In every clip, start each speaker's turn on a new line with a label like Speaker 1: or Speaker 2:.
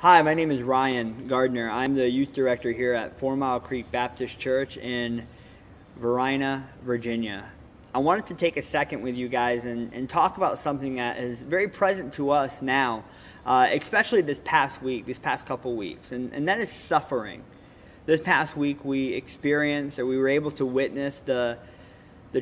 Speaker 1: Hi, my name is Ryan Gardner. I'm the youth director here at 4 Mile Creek Baptist Church in Verina, Virginia. I wanted to take a second with you guys and talk about something that is very present to us now, especially this past couple weeks, and that is suffering. This past week we experienced, or we were able to witness the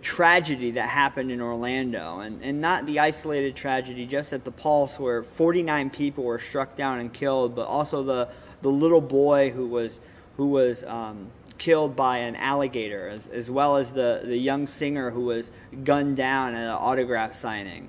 Speaker 1: tragedy that happened in Orlando, and not the isolated tragedy just at the Pulse where 49 people were struck down and killed, but also the little boy who was killed by an alligator, as well as the young singer who was gunned down at an autograph signing.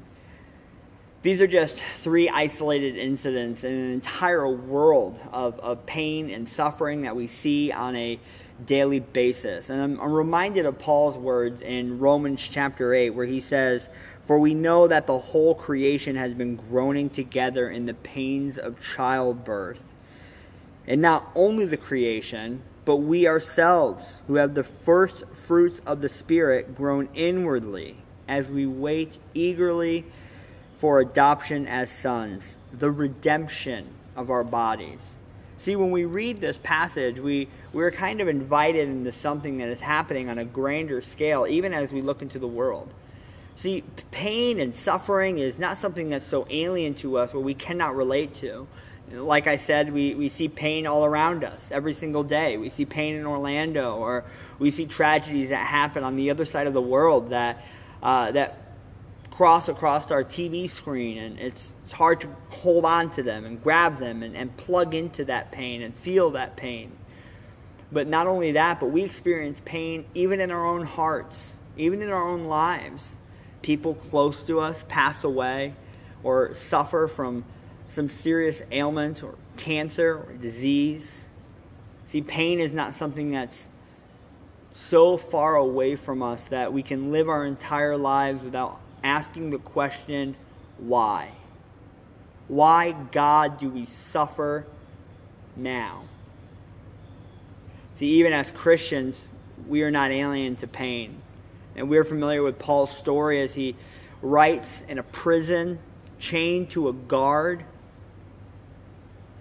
Speaker 1: These are just 3 isolated incidents in an entire world of pain and suffering that we see on a daily basis. And I'm reminded of Paul's words in Romans chapter 8, where he says, "For we know that the whole creation has been groaning together in the pains of childbirth." And not only the creation, but we ourselves, who have the first fruits of the Spirit, groan inwardly as we wait eagerly for adoption as sons, the redemption of our bodies. See, when we read this passage, we're kind of invited into something that is happening on a grander scale, even as we look into the world. See, pain and suffering is not something that's so alien to us, what we cannot relate to. Like I said, we see pain all around us every single day. We see pain in Orlando, or we see tragedies that happen on the other side of the world that cross across our TV screen, and it's hard to hold on to them and grab them and plug into that pain and feel that pain. But not only that, but we experience pain even in our own hearts, even in our own lives. People close to us pass away or suffer from some serious ailment or cancer or disease. See, pain is not something that's so far away from us that we can live our entire lives without asking the question, why? Why, God, do we suffer now? See, even as Christians, we are not alien to pain. And we're familiar with Paul's story as he writes in a prison, chained to a guard.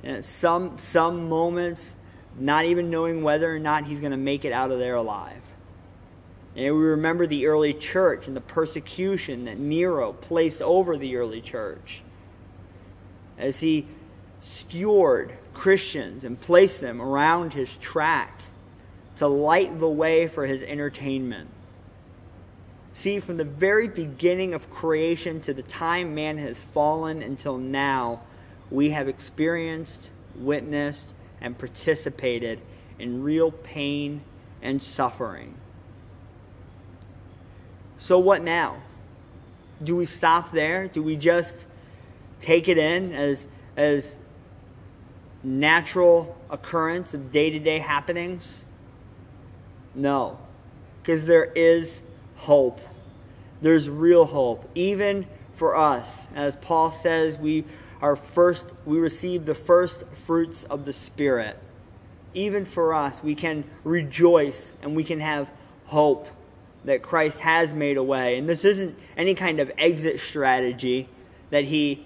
Speaker 1: And at some moments, not even knowing whether or not he's going to make it out of there alive. And we remember the early church and the persecution that Nero placed over the early church as he skewered Christians and placed them around his track to light the way for his entertainment. See, from the very beginning of creation to the time man has fallen until now, we have experienced, witnessed, and participated in real pain and suffering. So what now? Do we stop there? Do we just take it in as natural occurrence of day-to-day happenings? No, because there is hope. There's real hope, even for us. As Paul says, we receive the first fruits of the Spirit. Even for us, we can rejoice and we can have hope that Christ has made a way. And this isn't any kind of exit strategy that he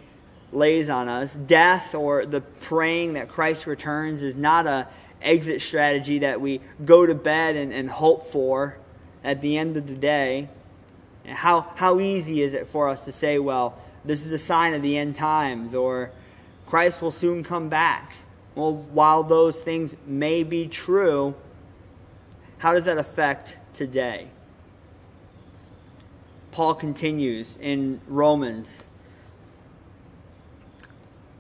Speaker 1: lays on us. Death or the praying that Christ returns is not an exit strategy that we go to bed and hope for at the end of the day. And how easy is it for us to say, well, this is a sign of the end times, or Christ will soon come back? Well, while those things may be true, how does that affect today? Paul continues in Romans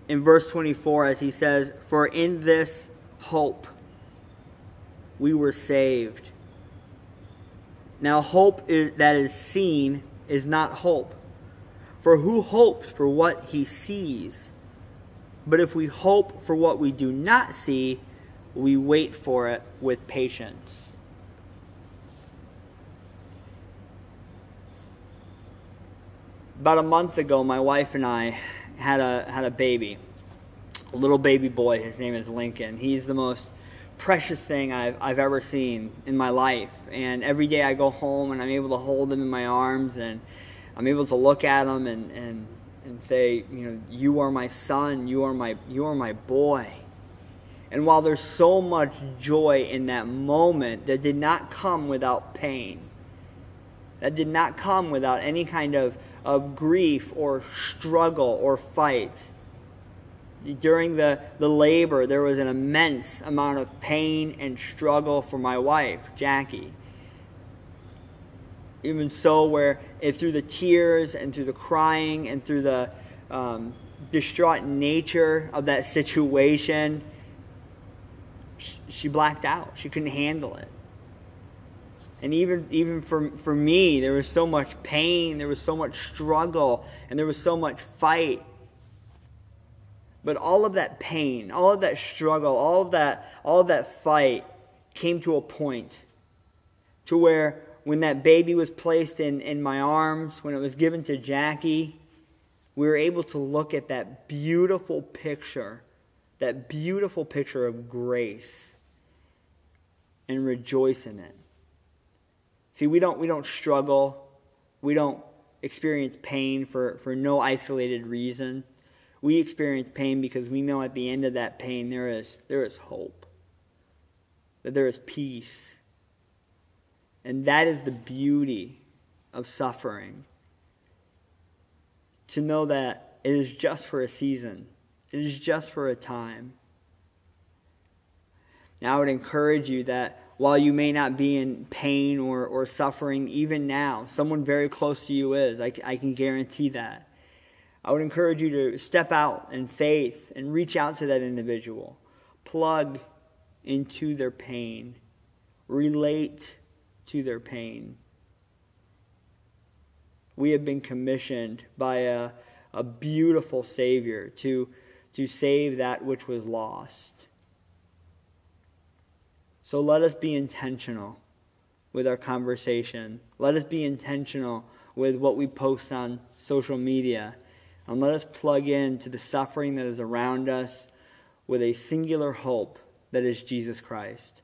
Speaker 1: in verse 24 as he says, "For in this hope we were saved." Now hope that is seen is not hope. For who hopes for what he sees? But if we hope for what we do not see, we wait for it with patience. About a month ago, my wife and I had a baby, a little baby boy. His name is Lincoln. He's the most precious thing I've ever seen in my life. And every day I go home and I'm able to hold him in my arms, and I'm able to look at him and and say, you are my son, you are my boy. And while there's so much joy in that moment, that did not come without pain. That did not come without any kind of grief or struggle or fight. During the labor, there was an immense amount of pain and struggle for my wife, Jackie. Even so, where through the tears and through the crying and through the distraught nature of that situation, she blacked out. She couldn't handle it. And even for me, there was so much pain, there was so much struggle, and there was so much fight. But all of that pain, all of that struggle, all of that fight came to a point to where when that baby was placed in my arms, when it was given to Jackie, we were able to look at that beautiful picture of grace and rejoice in it. See, we don't struggle. We don't experience pain for no isolated reason. We experience pain because we know at the end of that pain there is hope. That there is peace. And that is the beauty of suffering. To know that it is just for a season. It is just for a time. Now I would encourage you that while you may not be in pain or suffering even now, someone very close to you is. I can guarantee that. I would encourage you to step out in faith and reach out to that individual. Plug into their pain. Relate to their pain. We have been commissioned by a beautiful Savior to save that which was lost. So let us be intentional with our conversation. Let us be intentional with what we post on social media. And let us plug in to the suffering that is around us with a singular hope that is Jesus Christ.